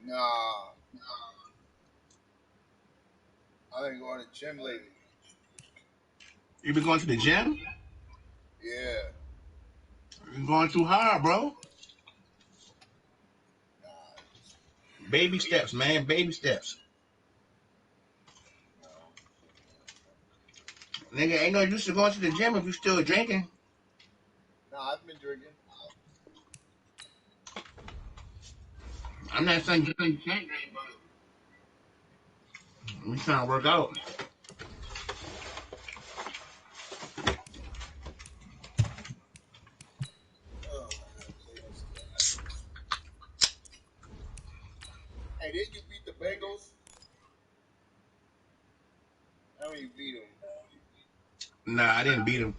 Nah, I've been going to the gym lately. You been going to the gym? Yeah. You're going too hard, bro. Nah, Baby steps, man. Baby steps. no. Nigga, ain't no use to going to the gym if you still drinking. Nah, I've been drinking. I'm not saying you can't drink, but we trying to work out. Oh, I gotta play this guy. Hey, did you beat the Bengals? How many you beat them? Nah, I didn't beat him.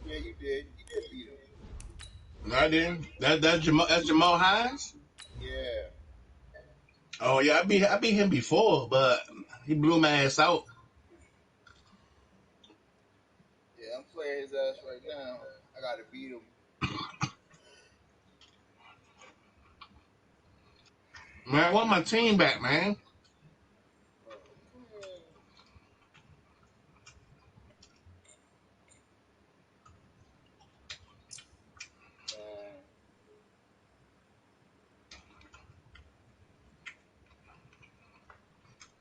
Yeah, you did. You did beat them. No, I didn't. That's Jamal Hines. Yeah. Oh yeah, I beat him before, but he blew my ass out. Yeah, I'm playing his ass right now. I gotta beat him. Man, I want my team back, man. Oh, man. Man. Right.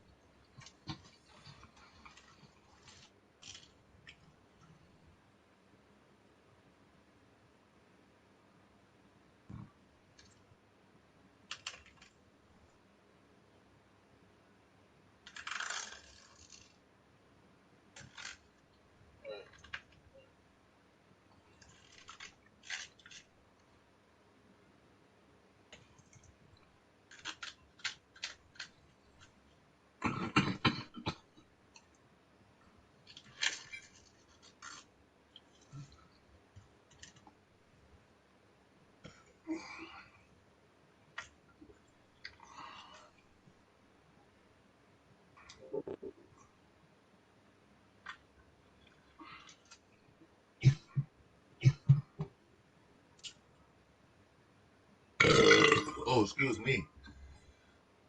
Oh, excuse me.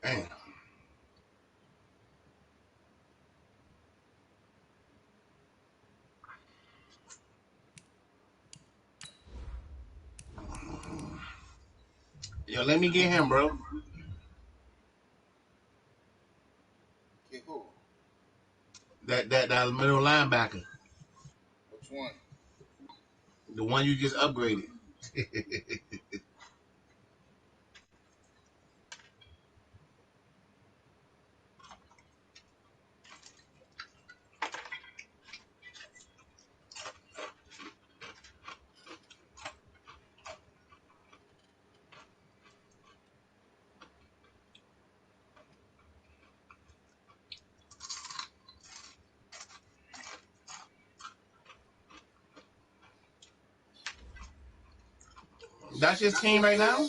Damn. Yo, let me get him, bro. Okay, who? That middle linebacker, Which one? the one you just upgraded. That's his team right now.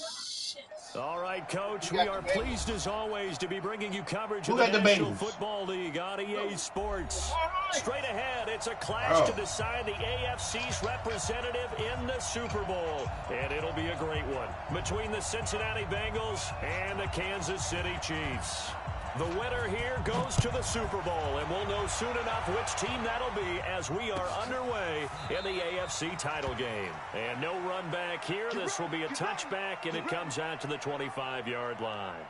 All right, Coach, You we got the are Bengals. pleased as always to be bringing you coverage of Who the got the National Bengals? Football League on EA Sports. Straight ahead, it's a clash to Oh, decide the AFC's representative in the Super Bowl. And it'll be a great one between the Cincinnati Bengals and the Kansas City Chiefs. The winner here goes to the Super Bowl, and we'll know soon enough which team that'll be as we are underway in the AFC title game. And no run back here. This will be a touchback, and it comes out to the 25-yard line.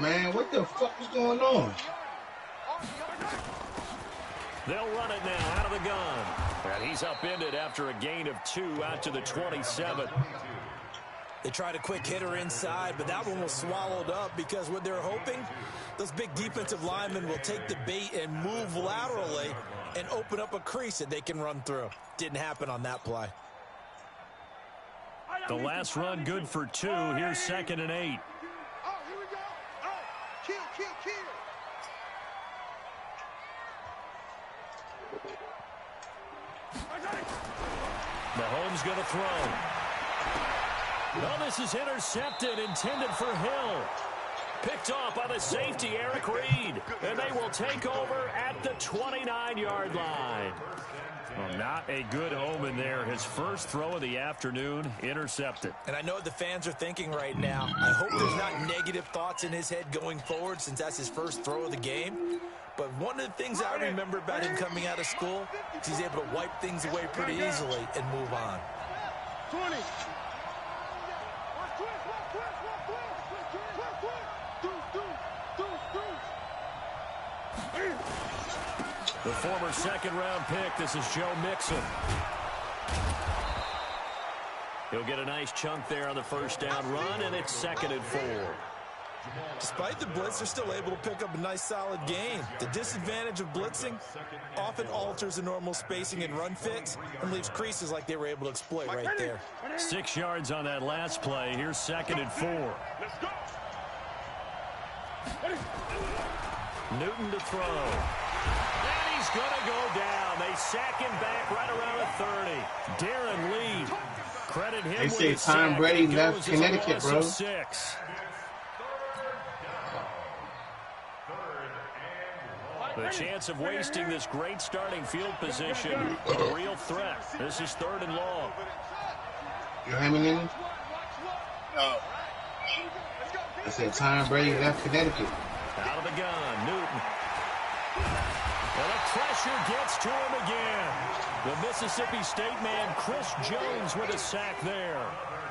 man, what the fuck is going on? They'll run it now out of the gun. And he's upended after a gain of 2 out to the 27. They tried a quick hitter inside, but that one was swallowed up because what they're hoping, those big defensive linemen will take the bait and move laterally and open up a crease that they can run through. Didn't happen on that play. The last run good for 2. Here's 2nd and 8. Oh, here we go. Oh, kill. Mahomes going to throw. Well, this is intercepted, intended for Hill. Picked off by the safety, Eric Reed. And they will take over at the 29-yard line. Well, not a good omen there. His first throw of the afternoon intercepted. And I know what the fans are thinking right now. I hope there's not negative thoughts in his head going forward since that's his first throw of the game. But one of the things I remember about him coming out of school is he's able to wipe things away pretty easily and move on. 20. The former second-round pick, this is Joe Mixon. He'll get a nice chunk there on the first down run, and it's 2nd and 4. Despite the blitz, they're still able to pick up a nice, solid gain. The disadvantage of blitzing often alters the normal spacing and run fits and leaves creases like they were able to exploit right there. 6 yards on that last play. Here's 2nd and 4. Newton to throw. And he's going to go down. They sack him back right around the 30. Darren Lee. Credit him They with say the Tom sack. Brady He left goes as a Connecticut, loss bro. of 6. The chance of wasting this great starting field position, a real threat. This is 3rd and long. You hear me, Lenny? No. I said Tom Brady left Connecticut. Out of the gun, Newton. And the pressure gets to him again. The Mississippi State man, Chris Jones, with a sack there.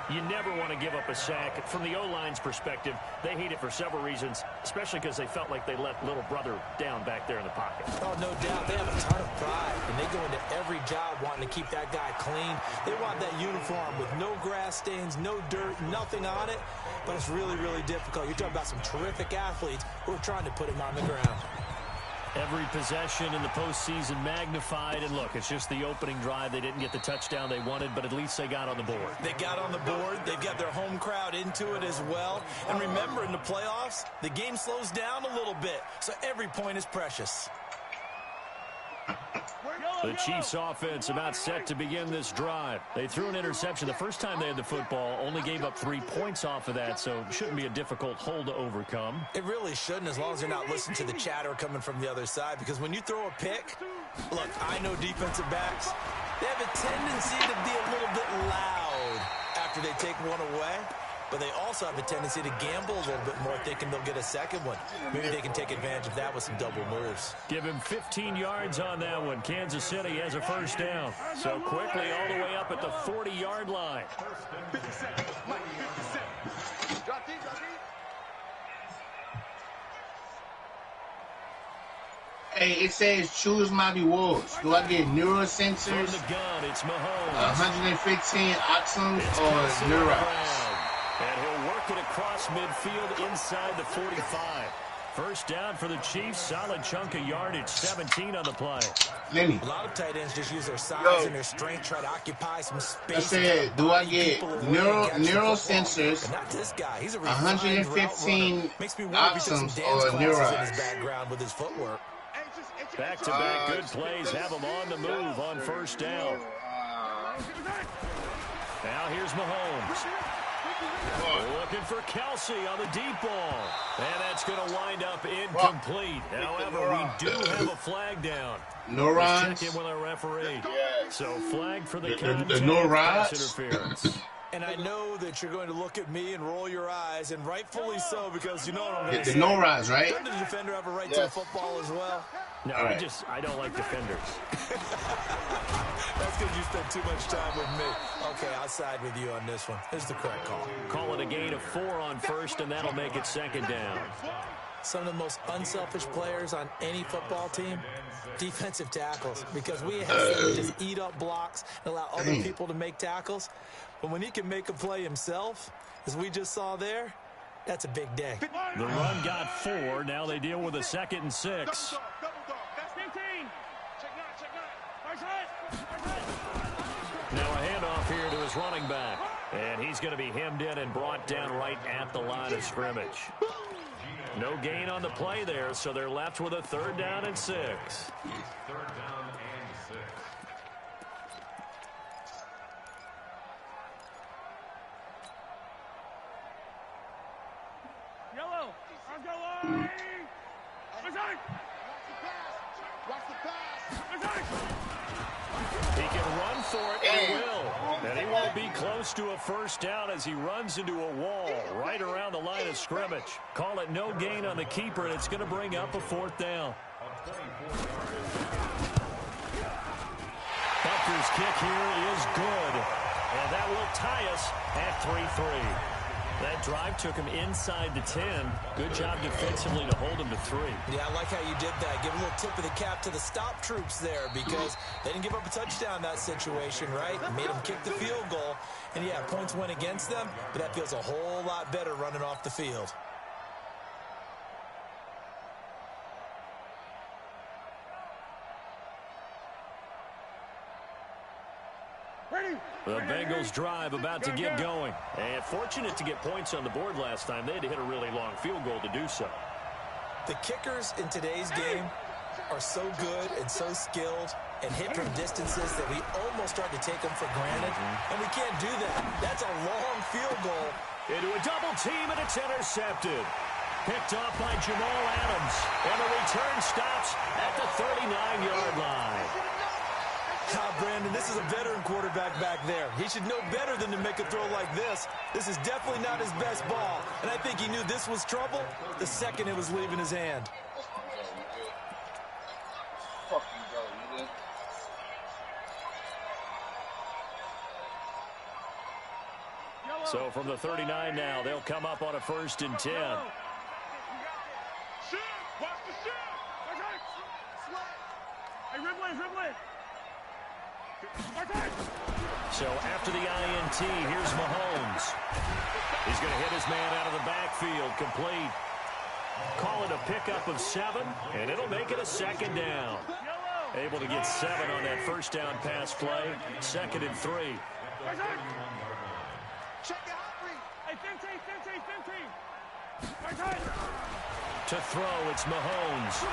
You never want to give up a sack. From the O-line's perspective, they hate it for several reasons, especially because they felt like they let little brother down back there in the pocket. Oh, no doubt. They have a ton of pride, and they go into every job wanting to keep that guy clean. They want that uniform with no grass stains, no dirt, nothing on it. But it's really, really difficult. You're talking about some terrific athletes who are trying to put him on the ground. Every possession in the postseason magnified. And look, it's just the opening drive. They didn't get the touchdown they wanted, but at least they got on the board. They got on the board. They've got their home crowd into it as well. And remember, in the playoffs, the game slows down a little bit, so every point is precious. The Chiefs offense about set to begin this drive. They threw an interception the first time they had the football, only gave up 3 points off of that, so it shouldn't be a difficult hole to overcome. It really shouldn't, as long as they're not listening to the chatter coming from the other side, because when you throw a pick, look, I know defensive backs, they have a tendency to be a little bit loud after they take one away. But they also have a tendency to gamble a little bit more, thinking they'll get a second one. Maybe they can take advantage of that with some double moves. Give him 15 yards on that one. Kansas City has a first down. So quickly all the way up at the 40-yard line. 57. Mike, 57. Drop deep, drop deep. Hey, it says choose my rewards. Do I get From neurosensors, the gun, it's Mahomes. 115 Oxums, It's or Kelsey on the neurons? ground. And he'll work it across midfield inside the 45. First down for the Chiefs. Solid chunk of yardage. 17 on the play. Lenny, A lot of tight ends just use their size and their strength, try to occupy some space. I said, do I get neurosensors, But not this guy. He's a 115 Makes me wonder if he took some Oxums, dance or classes in neurons? his background with his footwork. Back-to-back good plays have him on the move on first down. Now here's Mahomes. Looking for Kelsey on the deep ball. And that's going to wind up incomplete. However, we do have a flag down. Neurons? Let's check in with our referee. So flag for the The contact, neurons? pass interference. And I know that you're going to look at me and roll your eyes, and rightfully so, because you know what I'm going to The say. neurons, right? Doesn't the defender have a right to the football as well? No, All right. I don't like defenders. That's because you spent too much time with me. Okay, I'll side with you on this one. This is the correct call. Call it a gain of 4 on first, and that'll make it second down. Some of the most unselfish players on any football team, defensive tackles, because we have to just eat up blocks and allow other people to make tackles. But when he can make a play himself, as we just saw there, that's a big day. The run got 4. Now they deal with a 2nd and 6. That's 15. Check Now a handoff here to his running back. And he's going to be hemmed in and brought down right at the line of scrimmage. No gain on the play there, so they're left with a 3rd down and 6. Yellow. He can run for it and he will. And he won't be close to a first down as he runs into a wall right around the line of scrimmage. Call it no gain on the keeper, and it's going to bring up a fourth down. Butker's kick here is good. And that will tie us at 3-3. That drive took him inside the 10. Good job defensively to hold him to 3. Yeah, I like how you did that. Give a little tip of the cap to the stop troops there because they didn't give up a touchdown in that situation, right? Made them kick the field goal. And, yeah, points went against them, but that feels a whole lot better running off the field. The Bengals drive about to get going. And fortunate to get points on the board last time. They had to hit a really long field goal to do so. The kickers in today's game are so good and so skilled and hit from distances that we almost start to take them for granted. And we can't do that. That's a long field goal. Into a double team, and it's intercepted. Picked off by Jamal Adams. And the return stops at the 39-yard line. Brandon, this is a veteran quarterback back there. He should know better than to make a throw like this. This is definitely not his best ball. And I think he knew this was trouble the second it was leaving his hand. So from the 39 now, they'll come up on a 1st and 10. Watch the shot! Hey, Ridley! So after the INT, here's Mahomes. He's going to hit his man out of the backfield, complete. Call it a pickup of 7, and it'll make it a 2nd down. Able to get 7 on that first down pass play. 2nd and 3. To throw, it's Mahomes.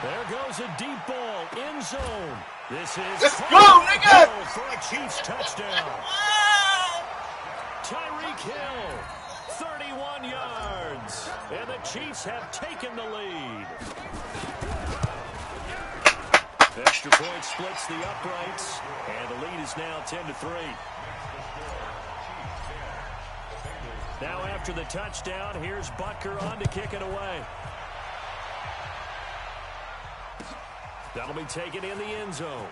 There goes a deep ball, end zone. This is Let's go, nigga! For a Chiefs touchdown. Tyreek Hill, 31 yards. And the Chiefs have taken the lead. Extra point splits the uprights. And the lead is now 10-3. Now after the touchdown, here's Butker on to kick it away. That'll be taken in the end zone.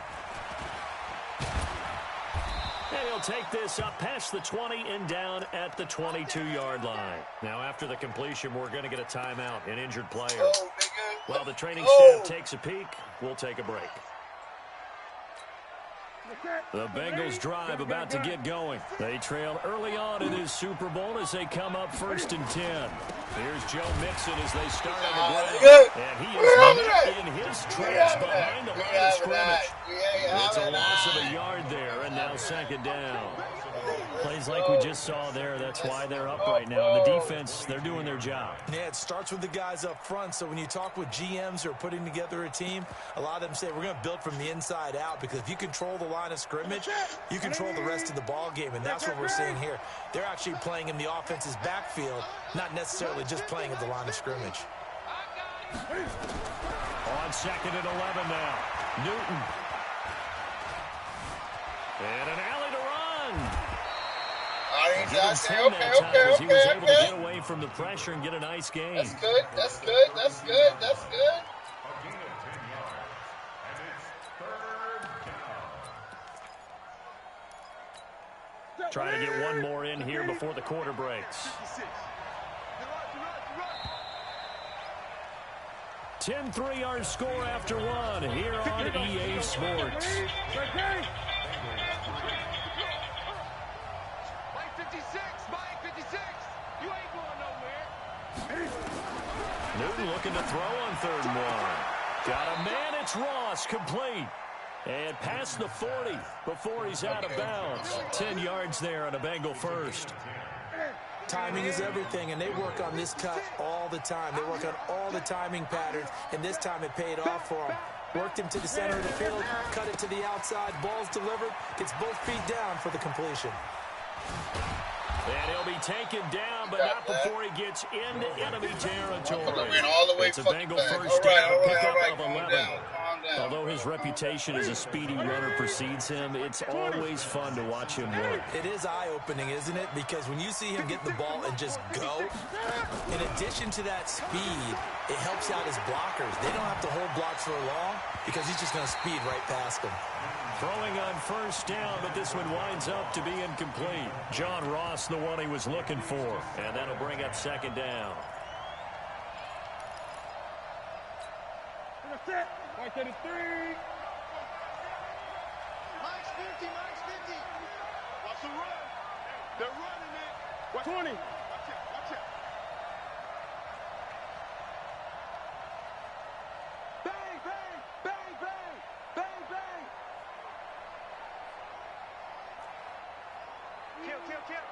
And he'll take this up past the 20 and down at the 22-yard line. Now after the completion, we're going to get a timeout, an injured player. While the training staff takes a peek, we'll take a break. The Bengals drive about to get going. They trail early on in this Super Bowl as they come up 1st and 10. Here's Joe Mixon as they start on the ground. And he is met in his tracks behind the line of scrimmage. It's a loss of a yard there, and now 2nd down. Plays like we just saw there. That's why they're up right now. And the defense, they're doing their job. Yeah, it starts with the guys up front. So when you talk with GMs who are putting together a team, a lot of them say we're going to build from the inside out because if you control the line of scrimmage, you control the rest of the ball game, and that's what we're seeing here. They're actually playing in the offense's backfield, not necessarily just playing at the line of scrimmage. On 2nd and 11 now. Newton. And an alley to run. Okay. He was able to get away from the pressure and get a nice gain. That's good. Trying to get one more in here before the quarter breaks. 10-3 our score after 1 here on EA Sports. Newton looking to throw on 3rd and 1. Got a man, it's Ross, complete. And past the 40 before he's out of bounds. 10 yards there on a Bengal first. Timing is everything, and they work on this cut all the time. They work on all the timing patterns, and this time it paid off for them. Worked him to the center of the field, cut it to the outside, ball's delivered, gets both feet down for the completion. And he'll be taken down, but not before he gets into enemy territory. Ran all the way It's a fucking Bengal back. first All right, down, all a right, pickup all right. of Calm 11. down, calm down. Although his reputation as a speedy runner precedes him, it's always fun to watch him work. It is eye-opening, isn't it? Because when you see him get the ball and just go, in addition to that speed, it helps out his blockers. They don't have to hold blocks for long because he's just going to speed right past them. Throwing on first down, but this one winds up to be incomplete. John Ross, the one he was looking for, and that'll bring up second down. Right to the 3. Mike's 50, Mike's 50. Watch the run. They're running it. Watch 20. Watch it, watch it. Bang, bang, bang, bang, bang, bang. Kill, kill, kill.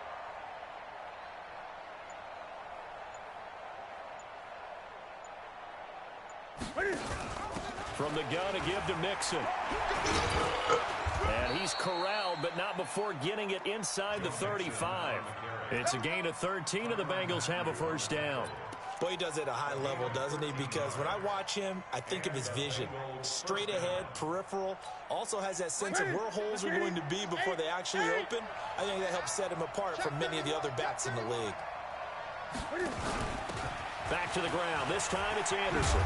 From the gun, a give to Mixon. And he's corralled, but not before getting it inside the 35. It's a gain of 13, and the Bengals have a first down. Boy, he does it at a high level, doesn't he? Because when I watch him, I think of his vision. Straight ahead, peripheral. Also has that sense of where holes are going to be before they actually open. I think that helps set him apart from many of the other backs in the league. Back to the ground. This time it's Anderson.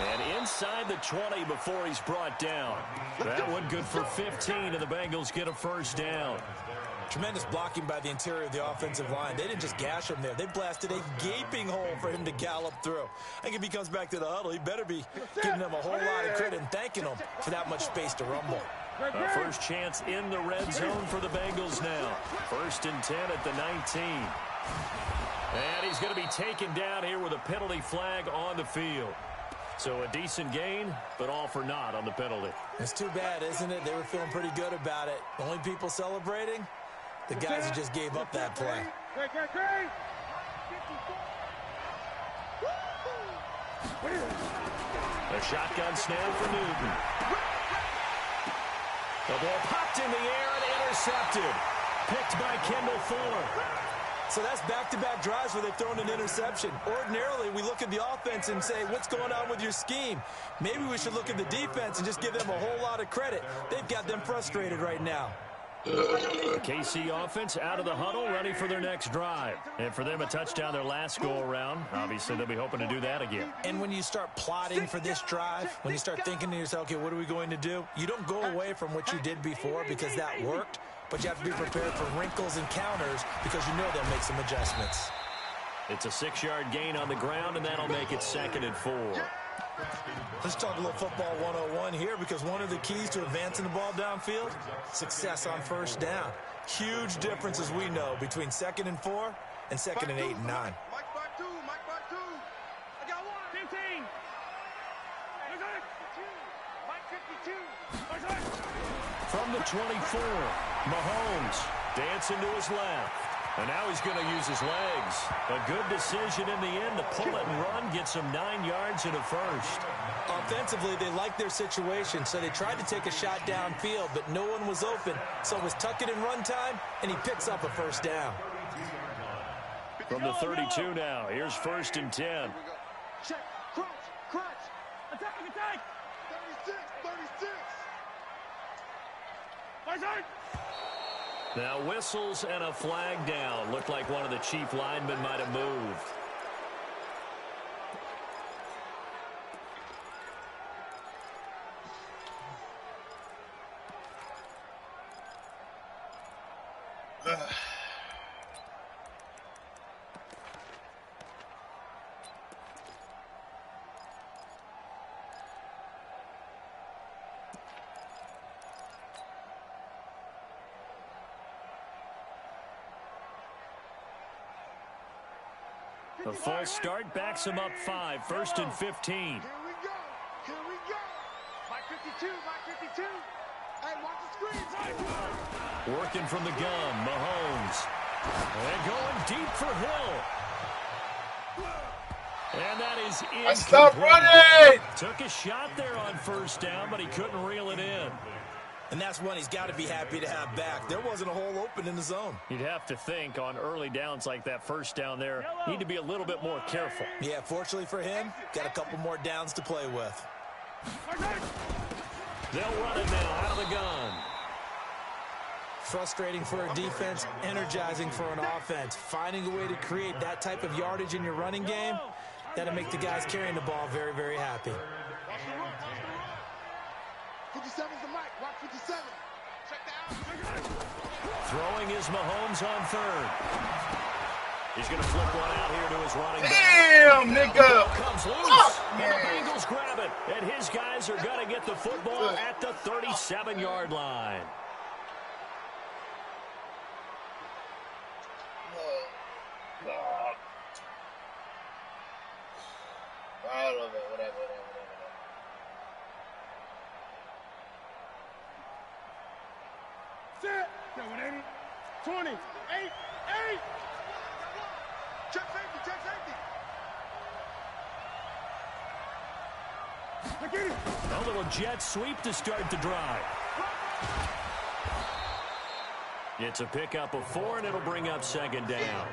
And inside the 20 before he's brought down. That one good for 15, and the Bengals get a first down. Tremendous blocking by the interior of the offensive line. They didn't just gash him there. They blasted a gaping hole for him to gallop through. I think if he comes back to the huddle, he better be giving them a whole lot of credit and thanking them for that much space to rumble. A first chance in the red zone for the Bengals now. 1st and 10 at the 19. And he's going to be taken down here with a penalty flag on the field. So a decent gain, but all for naught on the penalty. It's too bad, isn't it? They were feeling pretty good about it. The only people celebrating, the guys who just gave up that play. A shotgun snap for Newton. The ball popped in the air and intercepted. Picked by Kendall Fuller. So that's back-to-back drives where they've thrown an interception. Ordinarily, we look at the offense and say, what's going on with your scheme? Maybe we should look at the defense and just give them a whole lot of credit. They've got them frustrated right now. The KC offense out of the huddle, ready for their next drive. And for them, a touchdown their last go-around. Obviously, they'll be hoping to do that again. And when you start plotting for this drive, when you start thinking to yourself, okay, what are we going to do? You don't go away from what you did before because that worked. But you have to be prepared for wrinkles and counters because you know they'll make some adjustments. It's a 6-yard gain on the ground, and that'll make it 2nd and 4. Let's talk a little football 101 here because one of the keys to advancing the ball downfield, success on first down. Huge difference, as we know, between 2nd and 4 and 2nd and 8 and 9. Mike back 2, Mike back 2. I got 1. 15. Mike 52. From the 24, Mahomes dancing to his left. And now he's going to use his legs. A good decision in the end to pull it and run, get some 9 yards and a first. Offensively, they liked their situation, so they tried to take a shot downfield, but no one was open. So it was tuck it and run time, and he picks up a first down. From the 32 now, here's 1st and 10. Check, crunch, attack, 36, 36. Now whistles and a flag down. Looked like one of the chief linemen might have moved. The false start backs him up 5, 1st and 15. Here we go. Mike 52, Mike 52. Hey, watch the screen. Working from the gun, Mahomes. And going deep for Hill. And that is incomplete. Stop running! Took a shot there on first down, but he couldn't reel it in. And that's one he's got to be happy to have back. There wasn't a hole open in the zone. You'd have to think on early downs like that first down there, need to be a little bit more careful. Yeah, fortunately for him, got a couple more downs to play with. They'll run it now out of the gun. Frustrating for a defense, energizing for an offense. Finding a way to create that type of yardage in your running game, that'll make the guys carrying the ball very, very happy. 57's the mic. Watch 57. Check down. Throwing is Mahomes on third. He's going to flip one out here to his running back. Damn, nigga. Comes loose. And the Bengals grab it. And his guys are going to get the football at the 37-yard line. All of it, whatever. Set. Yo, 180. 20. 8. Check safety. Look at it. A little jet sweep to start the drive. It's a pickup of 4, and it'll bring up second down.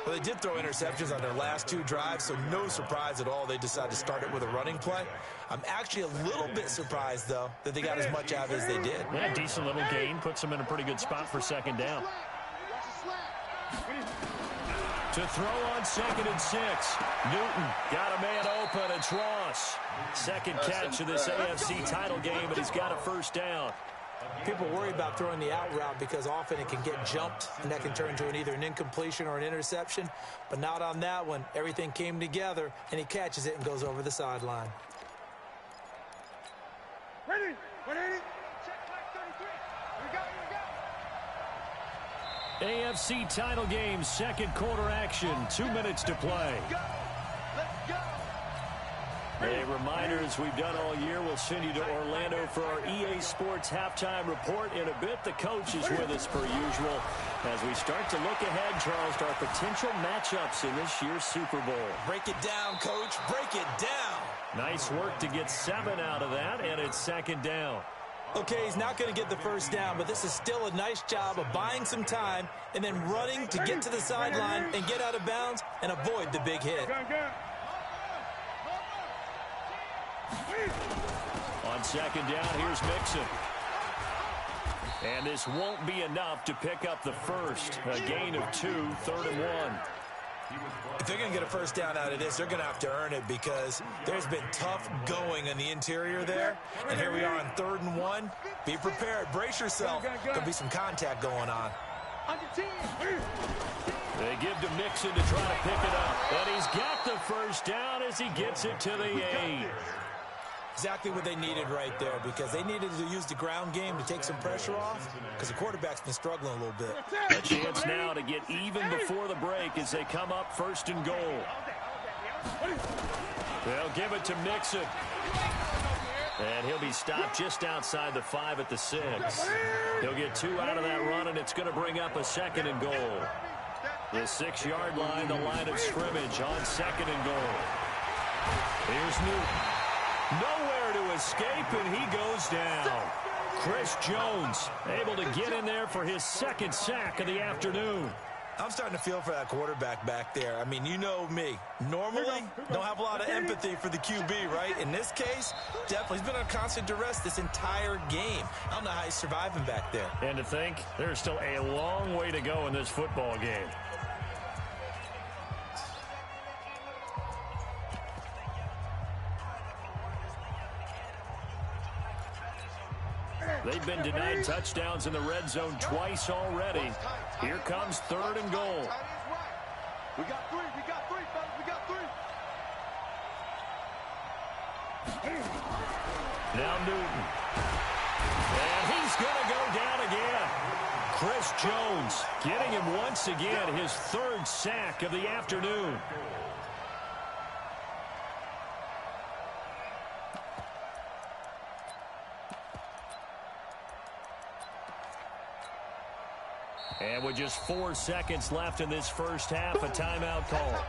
Well, they did throw interceptions on their last 2 drives, so no surprise at all they decided to start it with a running play. I'm actually a little bit surprised, though, that they got as much out as they did. Yeah, decent little gain. Puts them in a pretty good spot for second down. To throw on 2nd and 6. Newton got a man open. It's Ross. Second catch of this AFC title game, but he's got a first down. People worry about throwing the out route because often it can get jumped, and that can turn into either an incompletion or an interception. But not on that one. Everything came together, and he catches it and goes over the sideline. Ready. 180. Check flag 33. We go. AFC title game, second quarter action. 2 minutes to play. Let's go. A reminder, as we've done all year, we'll send you to Orlando for our EA Sports halftime report in a bit. The coach is with us per usual as we start to look ahead, Charles, to our potential matchups in this year's Super Bowl. Break it down, Coach. Break it down. Nice work to get 7 out of that, and it's second down. Okay, he's not going to get the first down, but this is still a nice job of buying some time and then running to get to the sideline and get out of bounds and avoid the big hit. On second down, here's Mixon. And this won't be enough to pick up the first. A gain of 2, 3rd and 1. If they're going to get a first down out of this, they're going to have to earn it because there's been tough going in the interior there. And here we are on 3rd and 1. Be prepared. Brace yourself. There'll be some contact going on. They give to Mixon to try to pick it up. And he's got the first down as he gets it to the 8. Exactly what they needed right there because they needed to use the ground game to take some pressure off because the quarterback's been struggling a little bit. A chance now to get even before the break as they come up 1st and goal. They'll give it to Mixon. And he'll be stopped just outside the 5 at the 6. He'll get 2 out of that run, and it's going to bring up a 2nd and goal. The 6-yard line, the line of scrimmage on 2nd and goal. Here's Newton. Nowhere to escape, and he goes down. Chris Jones able to get in there for his 2nd sack of the afternoon. I'm starting to feel for that quarterback back there. I mean, you know me. Normally, don't have a lot of empathy for the QB, right? In this case, definitely. He's been on constant duress this entire game. I don't know how he's surviving back there. And to think, there's still a long way to go in this football game. They've been denied touchdowns in the red zone twice already. Here comes 3rd and goal. We got 3, fellas. We got 3. Now Newton. And he's going to go down again. Chris Jones getting him once again, his 3rd sack of the afternoon. And with just 4 seconds left in this first half, a timeout call.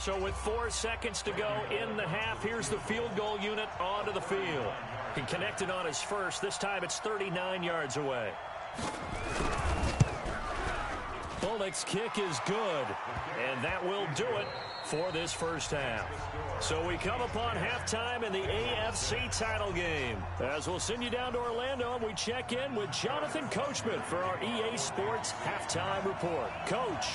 So with 4 seconds to go in the half, here's the field goal unit onto the field. He connected on his first. This time it's 39 yards away. Bullock's kick is good, and that will do it for this first half. So we come upon halftime in the AFC title game. As we'll send you down to Orlando, and we check in with Jonathan Coachman for our EA Sports Halftime Report. Coach.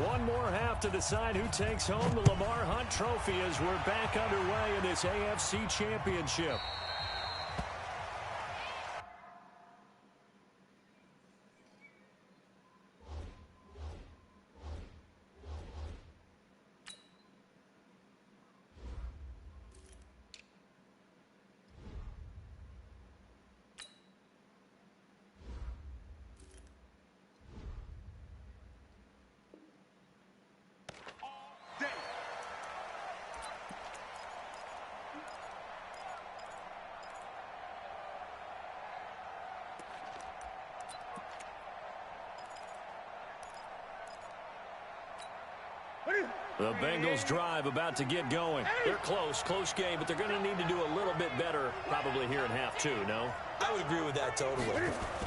One more half to decide who takes home the Lamar Hunt Trophy as we're back underway in this AFC Championship. The Bengals drive about to get going. They're close game, but they're going to need to do a little bit better probably here in half two, no? I would agree with that totally.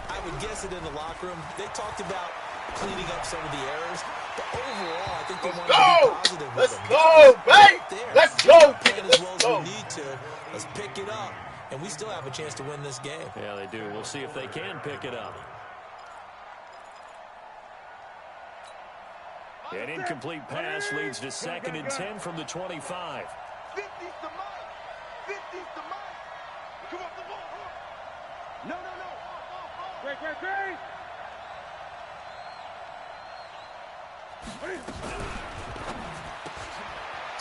I would guess it in the locker room. They talked about cleaning up some of the errors, but overall, I think they want to be positive with them. Let's go, baby! Let's go! As well as we need to. Let's pick it up, and we still have a chance to win this game. Yeah, they do. We'll see if they can pick it up. An incomplete pass leads to 2nd and 10 from the 25. 50's the mark. 50's the mark. Come off the ball. No. Great.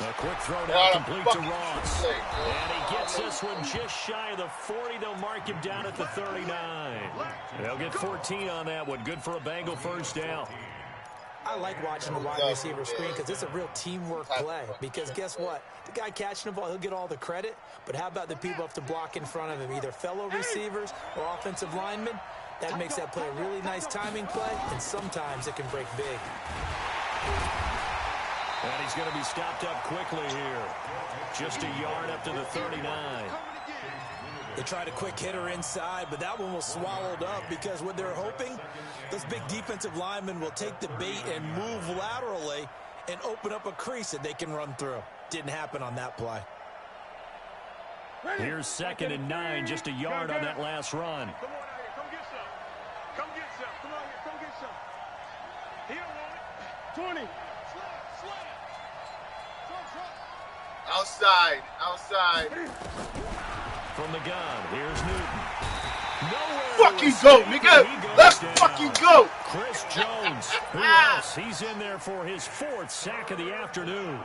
A quick throw down complete to Ross. And he gets this one just shy of the 40. They'll mark him down at the 39. They'll get 14 on that one. Good for a Bengal first down. I like watching the wide receiver screen because it's a real teamwork play. Because guess what? The guy catching the ball, he'll get all the credit. But how about the people have to block in front of him, either fellow receivers or offensive linemen? That makes that play a really nice timing play, and sometimes it can break big. And he's going to be stopped up quickly here. Just a yard up to the 39. They tried a quick hitter inside, but that one was swallowed up because what they're hoping, those big defensive linemen will take the bait and move laterally and open up a crease that they can run through. Didn't happen on that play. Here's 2nd and 9, just a yard on that last run. Come on out here. Come get some. Come get some. Come on here. Come get some. He don't want it. 20. Outside. From the gun, here's Newton. Nowhere Fucking go, nigga. Let's fucking go. Chris Jones. Who else? He's in there for his 4th sack of the afternoon.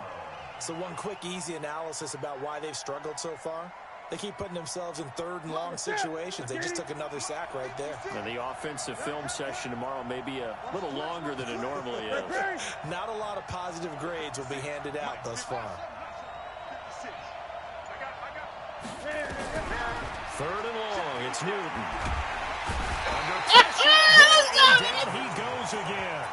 So one quick, easy analysis about why they've struggled so far. They keep putting themselves in 3rd and long situations. They just took another sack right there. And the offensive film session tomorrow may be a little longer than it normally is. Not a lot of positive grades will be handed out thus far. 3rd and long, it's Newton. Under pressure, down he goes again.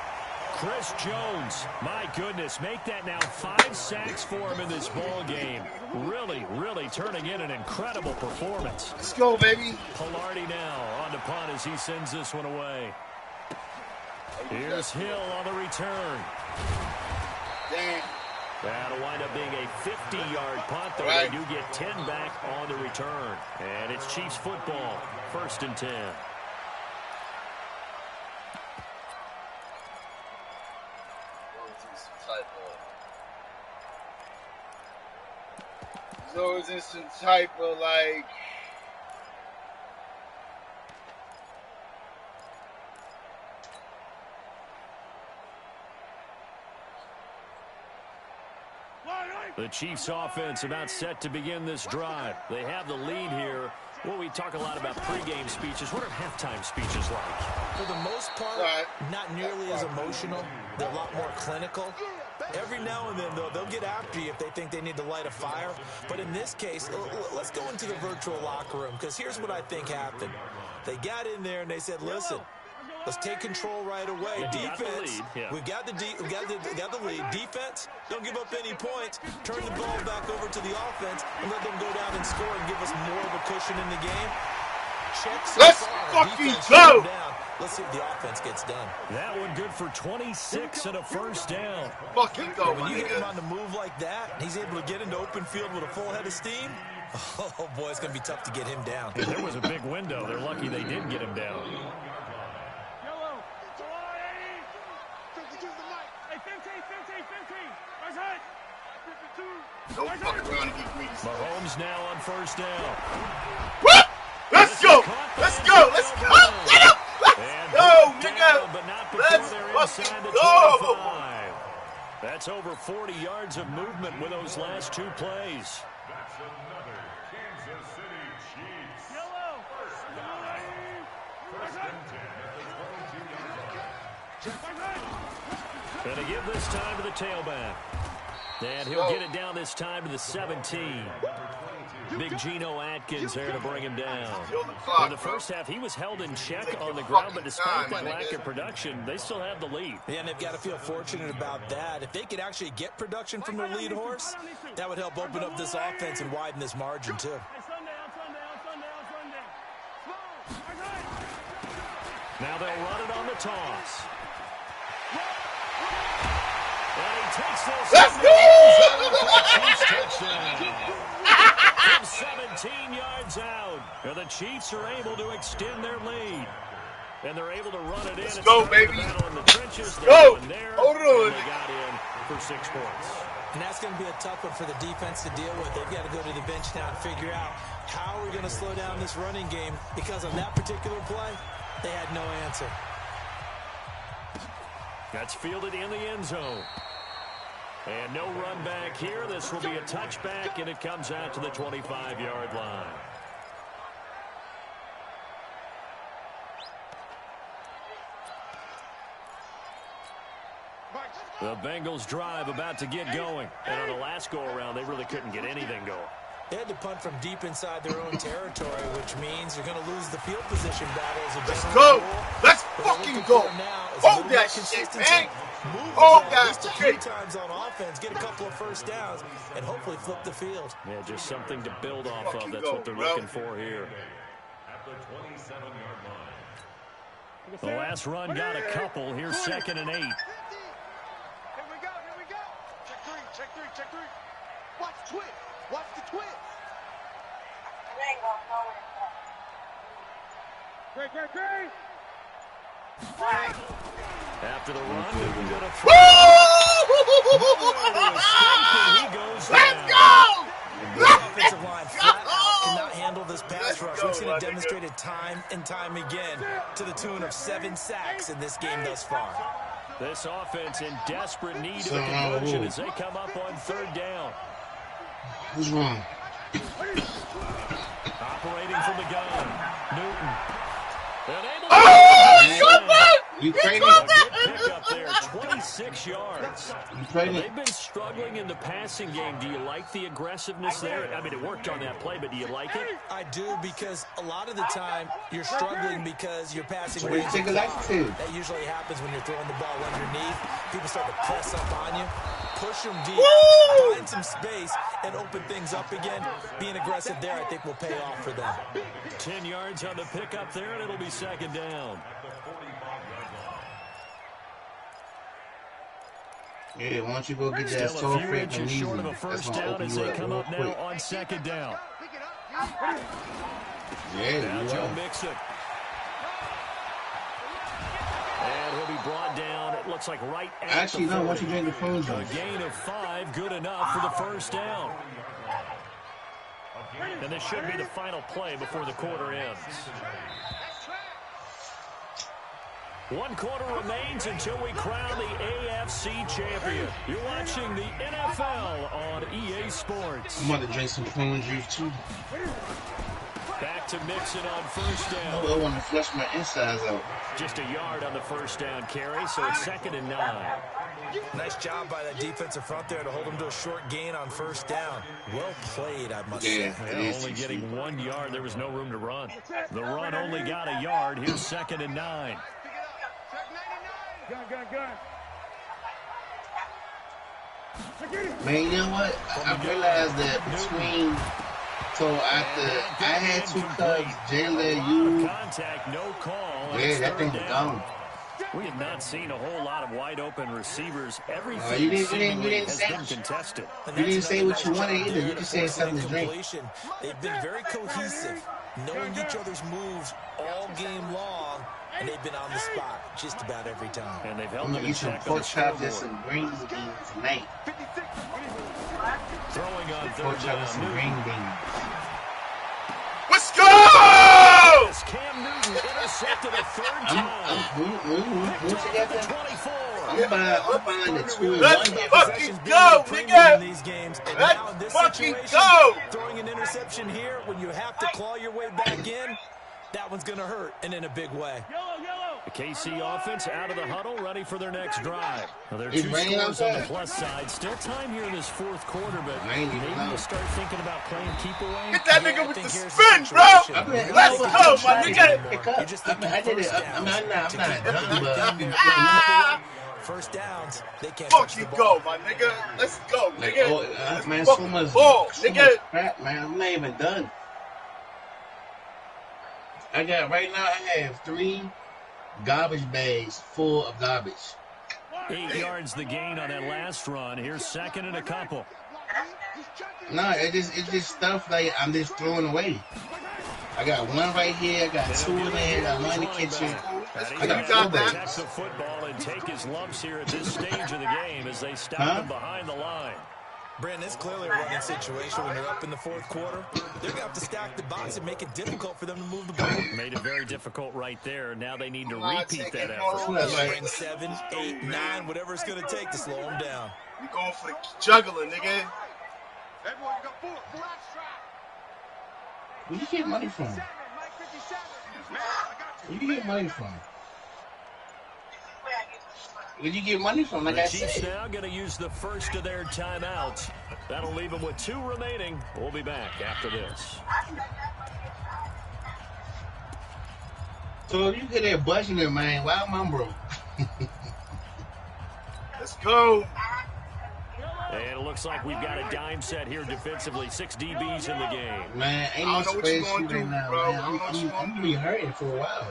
Chris Jones, my goodness, make that now 5 sacks for him in this ball game. Really turning in an incredible performance. Let's go, baby. Pilardi now on the punt as he sends this one away. Here's Hill on the return. Damn. That'll wind up being a 50-yard punt, though Right. they do get 10 back on the return. And it's Chiefs football, 1st and 10. So is this some type of like the Chiefs offense about set to begin this drive. They have the lead here. Well, we talk a lot about pregame speeches. What are halftime speeches like? For the most part, not nearly as emotional. They're a lot more clinical. Every now and then, though, they'll get after you if they think they need to light a fire. But in this case, let's go into the virtual locker room, because here's what I think happened. They got in there and they said, listen, Let's take control right away. Defense, we've got the lead. Defense, don't give up any points. Turn the ball back over to the offense and let them go down and score and give us more of a cushion in the game. Let's fucking go! Let's see if the offense gets done. That one good for 26 and a first down. Fucking go, When my you get him nigga. on the move like that, and he's able to get into open field with a full head of steam, oh, boy, it's going to be tough to get him down. There was a big window. They're lucky they did get him down. Yellow. 52 the mic. Hey, 15. Right side. 52. Don't fuck around and get greedy. Mahomes now on first down. What? Let's go! Let's go! Let's go! Get him! Let's go, nigga! But not Let's before they're fucking inside the go! 25. That's over 40 yards of movement with those last two plays. That's another Kansas City Chiefs. Yellow. First and 10 at the 22-yard line. Gonna give this time to the tailback. And he'll get it down this time to the 17. Big Geno Atkins there to bring him down. In the first half, he was held in check on the ground, but despite that lack of production, they still have the lead. Yeah, and they've got to feel fortunate about that. If they could actually get production from their lead horse, that would help open up this offense and widen this margin, too. Now they'll run it on the toss. And he takes this. Let's go! Touchdown. From 17 yards out. And the Chiefs are able to extend their lead. And they're able to run it in. Let's go, baby. In the trenches. Go. There, Hold on. they got in for 6 points. And that's going to be a tough one for the defense to deal with. They've got to go to the bench now and figure out how we're going to slow down this running game, because on that particular play, they had no answer. That's fielded in the end zone. And no run back here. This will be a touchback, and it comes out to the 25-yard line. The Bengals drive about to get going. And on the last go-around, they really couldn't get anything going. They had to punt from deep inside their own territory, which means they're going to lose the field position battle as a Let's general go! rule. Let's But fucking go! Hold that shit, man! Hold that a few shit! times on offense, get a couple of first downs, and hopefully flip the field. Yeah, just something to build off of. Fucking That's go, what they're bro. looking for here. At the 27-yard line. The last run got a couple. Here's 2nd and 8. Here we go. Check three. Watch twist. Watch the twist. Great. After the run, Newton going to throw. He goes Let's down. go! The offensive line flat out cannot handle this pass rush. We've seen it demonstrated time and time again to the tune of 7 sacks in this game thus far. This offense in desperate need of a conversion as they come up on 3rd down. What's wrong? Operating from the gun, Newton. And able to You crazy? a good pickup there, 26 yards. You crazy? They've been struggling in the passing game. Do you like the aggressiveness there? I mean, it worked on that play, but do you like it? I do, because a lot of the time you're struggling because you're passing What do you range. think of that too? That usually happens when you're throwing the ball underneath. People start to press up on you, push them deep, find some space, and open things up again. Being aggressive there, I think, will pay off for them. 10 yards on the pickup there, and it'll be 2nd down. Yeah, why don't you go get that Still soul a few freight inches short of a first down as they come up now quick. on 2nd down. Yeah, Now you Joe are. Mixon. And he'll be brought down, it looks like right at Actually, the no, why 40. don't you drink the phone A juice? gain of 5, good enough for the first down. And this should be the final play before the quarter ends. 1 quarter remains until we crown the AFC champion. You're watching the NFL on EA Sports. I'm about to drink some phone juice too. Back to Mixon on first down. I want to flush my insides out. Just a yard on the first down carry, so it's 2nd and 9. Nice job by that defensive front there to hold them to a short gain on first down. Well played, I must say. Yeah, it Yeah, is. only getting 1 yard. There was no room to run. The run only got a yard. Here's 2nd and 9. Man, you know what? I realized that between after I had 2 cups, Jalen, you, yeah, that thing was gone. We have not seen a whole lot of wide open receivers. Everything You seemingly didn't has say been contested. you didn't say what you wanted either. You just said something to drink. They've been very cohesive, knowing each other's moves all game long, and they've been on the spot just about every time. And they've I'm held gonna them in eat some check on pork the chops and scoreboard. some green beans tonight. Throwing on Pork third chops and some down. green beans. Let's go! Cam Newton intercepted a third time. Who's together? 24. I'm buying the 2 and Let's 1 here. fucking go, nigga! In these games, and now in this Let's fucking situation, go! throwing an interception here when you have to claw your way back in, that one's going to hurt, and in a big way. The KC offense out of the huddle, ready for their next drive. Well, there are It's 2 raining scores on the outside. plus side. Still time here in this 4th quarter, but Raining maybe now. we'll start thinking about playing keep away. Hit that Yeah, nigga I with think the here's spin, the bro! situation. Let's go, my nigga! Pick up. You're just thinking I did it. first I'm not downs. done, but First downs, they can't Fuck touch the you ball. go, my nigga. Let's go, like, nigga. man, Fuck so much ball, nigga. crap, man. I'm not even done. I have 3 garbage bags full of garbage. 8 yards the gain on that last run. Here's second and a couple. No, it's just stuff like I'm just throwing away. I got 1 right here. I got 2 in there. I got 1 in the kitchen. I got 4 Protect bags. the football and take his lumps here at this stage of the game as they stop him behind the line. Brandon, it's clearly a running situation when they're up in the 4th quarter. They're going to have to stack the box and make it difficult for them to move the ball. Made it very difficult right there. Now they need to repeat that effort. Bring 7, 8, 9, whatever it's going to take to slow them down. We going for the juggler, nigga. Where you get money from? Where you get money from? Where'd you get money from? Like The I Chiefs said. now going to use the first of their timeouts. That'll leave them with 2 remaining. We'll be back after this. So if you get that budgeting, man, why am I broke? Let's go. And it looks like we've got a dime set here defensively. 6 DBs in the game. Man, ain't I no don't know what you spreadsheet gonna do, right now, bro. man. I don't know what you I'm gonna gonna be hurting for a while.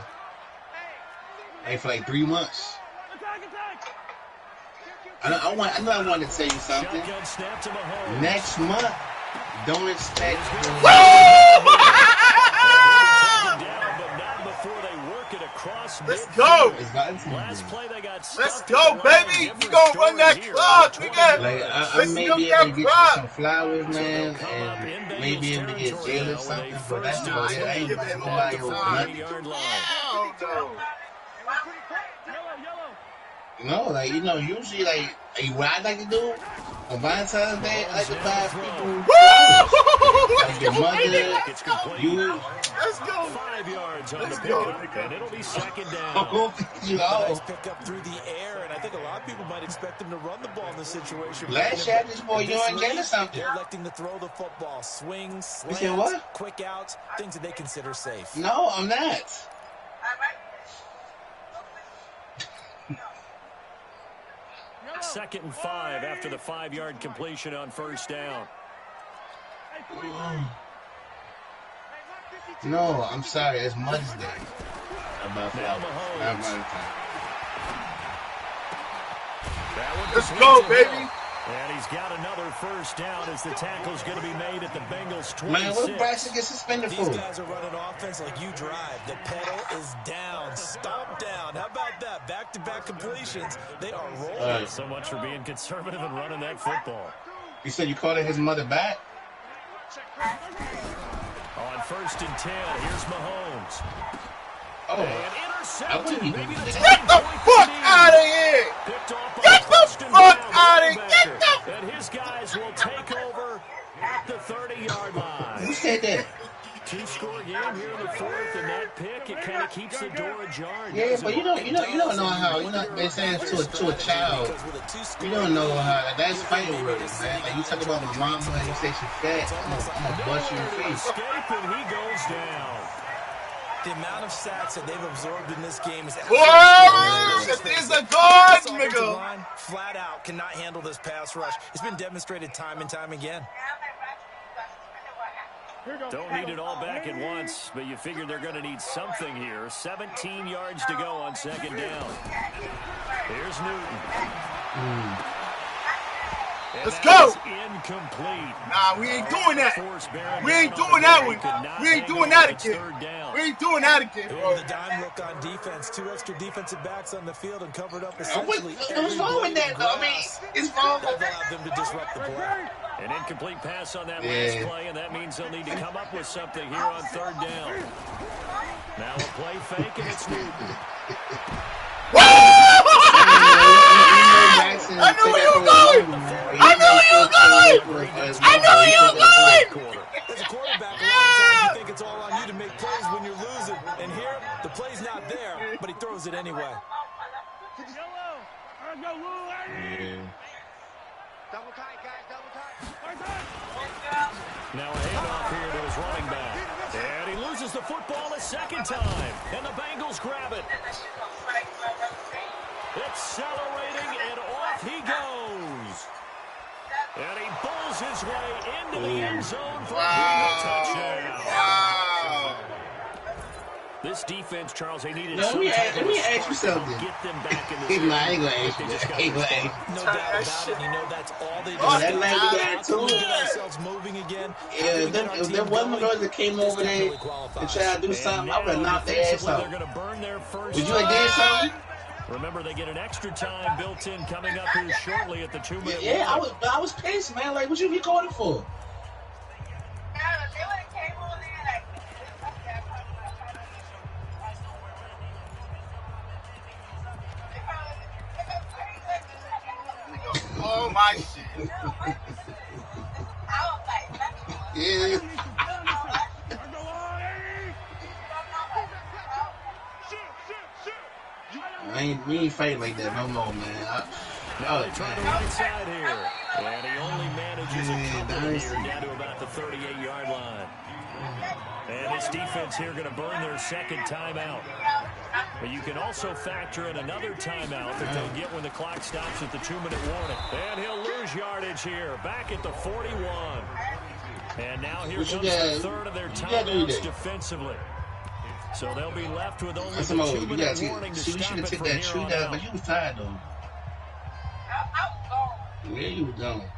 Like for like 3 months. I know I wanted to tell you something. Shotgun snap to Mahomes. Next month, don't expect. Let's go. Last play they got Let's go, baby. We gonna run that clock, nigga. Like I Let's may milk be that able to get you clock. some flowers, man, and maybe able to get jail or something. But that's about it. I ain't gonna buy you nothing. Hell no. No, like usually like what I like to do on Valentine's Day, I like to buy people like your mother, you. Let's go. 5 yards on the Let's go, pickup, and it'll be second down. Nice pick up through the air, and I think a lot of people might expect them to run the ball in this situation. Last year, this boy, you ain't getting something. They're electing to throw the football, swings, You said slants, what? quick outs, things that they consider safe. No, I'm not. Second and 5 after the 5-yard completion on first down. No, I'm sorry. It's Mother's Day. About Now that. Mahomes. Let's go, baby. And he's got another first down as the tackle's going to be made at the Bengals 26. Man, what Bryson get suspended for? These guys are running offense like you drive. The pedal is down, stomp down. How about that? Back-to-back completions. They are rolling. So much for being conservative and running that football. You said you called his mother back? On first and 10, here's Mahomes. Oh, And intercepted. I Maybe the Get the fuck out of here. Picked off by Get the Preston fuck Brown, out of here. linebacker. And his guys will take over at the 30-yard line. who said that? 2-score game here in the 4th, and that pick, it kind of keeps the door ajar. Yeah, but you don't know how they're saying to a child. You don't know how that's fighting words, man. Like you talk about my mama and you say she's fat, I'm gonna bust you in the face. Escape, and he goes down. The amount of sacks that they've absorbed in this game is Whoa! This is a guard, this nigga. line flat out cannot handle this pass rush. It's been demonstrated time and time again. Don't need it all back at once, but you figure they're going to need something here. 17 yards to go on second down. Here's Newton. Let's go. Incomplete. Nah, we ain't doing that. We ain't doing that one. We ain't doing that again. We ain't doing that again, bro. The dime look on defense. 2 extra defensive backs on the field and covered up What's essentially wrong with that, though? I mean, it's wrong with that allowed them to disrupt the play. An incomplete pass on that last play, and that means they'll need to come up with something here on third down. Now a play fake, and it's Newton. I knew where you were going! I knew where you were going! I knew where you were going! As a quarterback, a lot of times you think it's all on you to make plays when you're losing. And here, the play's not there, but he throws it anyway. Double tight, guys, double tight. Now a handoff here to his running back. And he loses the football a second time. And the Bengals grab it. Accelerating, and off he goes. And he bulls his way into the end zone for a touchdown. Wow. This defense, Charles, they needed let me ask you something. Get them back in this game. I ain't gonna ask you that. I ain't gonna ask you. No doubt about it. You know that's all they do. Oh, that night we got too. Get ourselves moving again. If there wasn't those that came over there and tried to do something, I would have knocked their ass out. Did you did something? Remember, they get an extra time built in coming up here shortly at the 2-minute mark. Yeah, I was pissed, man. Like, what you recording for? Oh, my shit. Yeah. We ain't fighting like that no more, man. Now they try the right side here. And he only manages a couple here down to about the 38-yard line. And this defense here going to burn their second timeout. But you can also factor in another timeout that they'll get when the clock stops at the 2-minute warning. And he'll lose yardage here, back at the 41. And now here comes the third of their timeouts defensively. So they'll be left with only the 2-minute warning to stop it from here on out. But you was tired, though. Where you was going?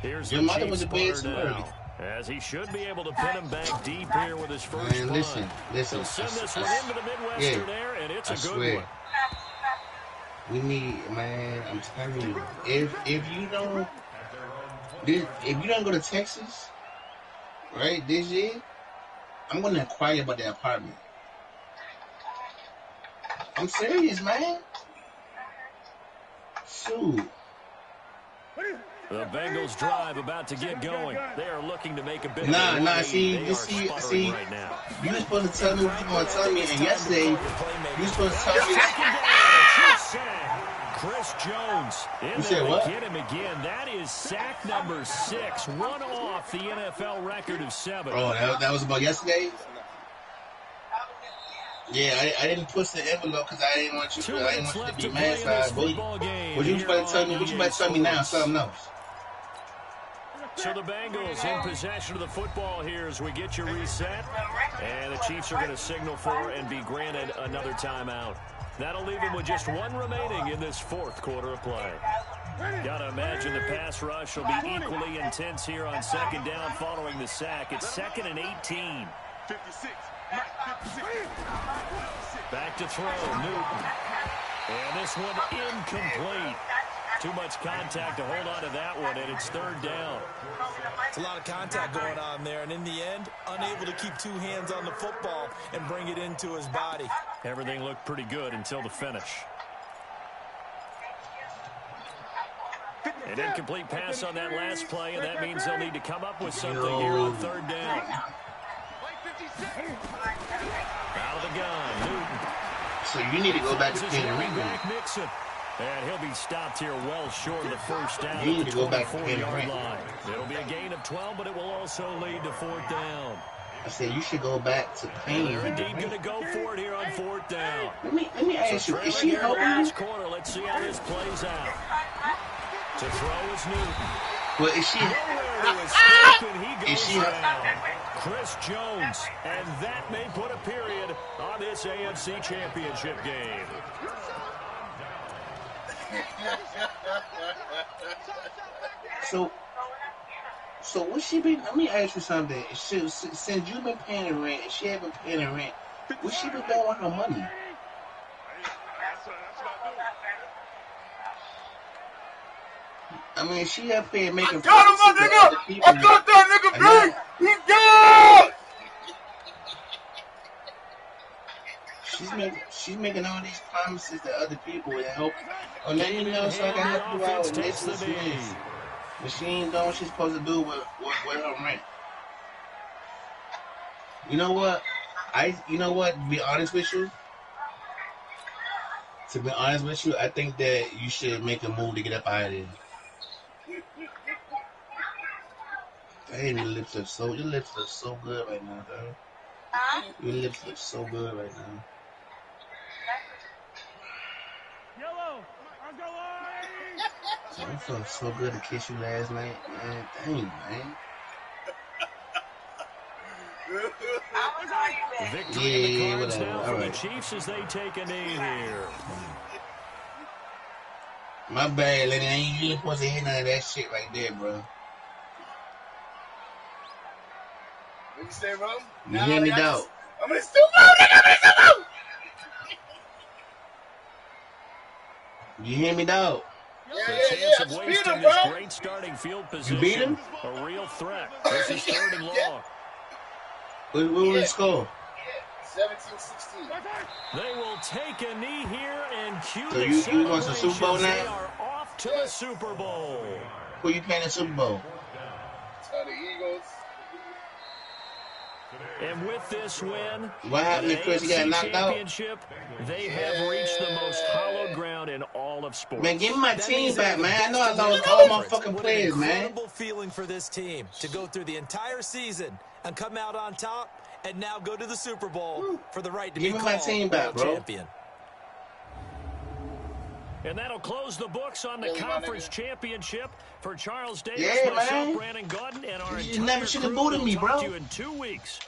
Here's the Chiefs punter now, as he should be able to pin him back deep here with his first punt. Listen. He'll send this one into the Midwestern air, and it's a good one. We need, man, I'm telling you, if you don't go to Texas, right, this year, I'm going to inquire about that apartment. I'm serious, man. Shoot. The Bengals drive about to get going. They are looking to make a bit of see, right now. You were supposed to tell me what you want to tell me, and yesterday, you were supposed to tell me Chris Jones in there to get him again. That is sack number 6, one off the NFL record of 7. Oh, that was about yesterday? Yeah, I didn't push the envelope because I didn't want you to be mad. What you about to tell me? What you about to tell me now? Something else. So the Bengals in possession of the football here as we get you reset. And the Chiefs are going to signal for and be granted another timeout. That'll leave them with just one remaining in this fourth quarter of play. Got to imagine the pass rush will be equally intense here on second down following the sack. It's 2nd and 18. 56. Back to throw, Newton. And this one incomplete. Too much contact to hold on to that one, and it's third down. It's a lot of contact going on there, and in the end, unable to keep 2 hands on the football and bring it into his body. Everything looked pretty good until the finish. An incomplete pass on that last play, and that means they'll need to come up with something here on third down. Out of the gun, Newton. So you need to go back to King-Lennie. Mixon. And he'll be stopped here well short of the first down You at need the to go back to 24-yard line. It'll be a gain of 12, but it will also lead to 4th down. I said you should go back to paying. They're indeed going to go for it here on 4th down. Let me ask you, is she helping you? Corner. Let's see how this plays out. To throw is Newton. Well, is she? Is she? Chris Jones, and that may put a period on this AFC Championship game. So what she been? Let me ask you something. Since you've been paying the rent, and she ain't been paying the rent, what she been doing with her money? I mean, she up here making. I got him, my nigga. I got that nigga, big. He got. She's making all these promises to other people and hope. Oh, let me know so I can help you out with this. But she ain't doing what she's supposed to do with her rent. You know what? To be honest with you, I think that you should make a move to get up out of there. Hey, your lips look so good right now, dog. Your lips look so good right now. So I felt so good to kiss you last night, man. Dang, man. Victory in the cards now for All the right. Chiefs as they take a knee here. My bad, Lenny. You ain't supposed to hear none of that shit right there, bro. What you say, bro? You hear me, dog? I'm gonna still move, nigga. I'm gonna still move. You hear me, dog? The chance of wasting this great starting field position. You beat him? A real threat. This is 3rd and long. What will the score? 17-16. They will take a knee here and cue So the you want some Super Bowl celebrations. They now? are off to the Super Bowl. Who you playing in the Super Bowl? The Eagles. And with this win, What happened to Chris? He got knocked out? They have reached the most hallowed ground in all of sports. Man, give me my team back, man. I know I lost all all my fucking players, man. Incredible feeling for this team to go through the entire season and come out on top and now go to the Super Bowl for the right to be called world champion. And that'll close the books on the conference championship for Charles Davis, Yeah, myself, man. Brandon Gordon, and our You never should have booted me, bro. You in 2 weeks.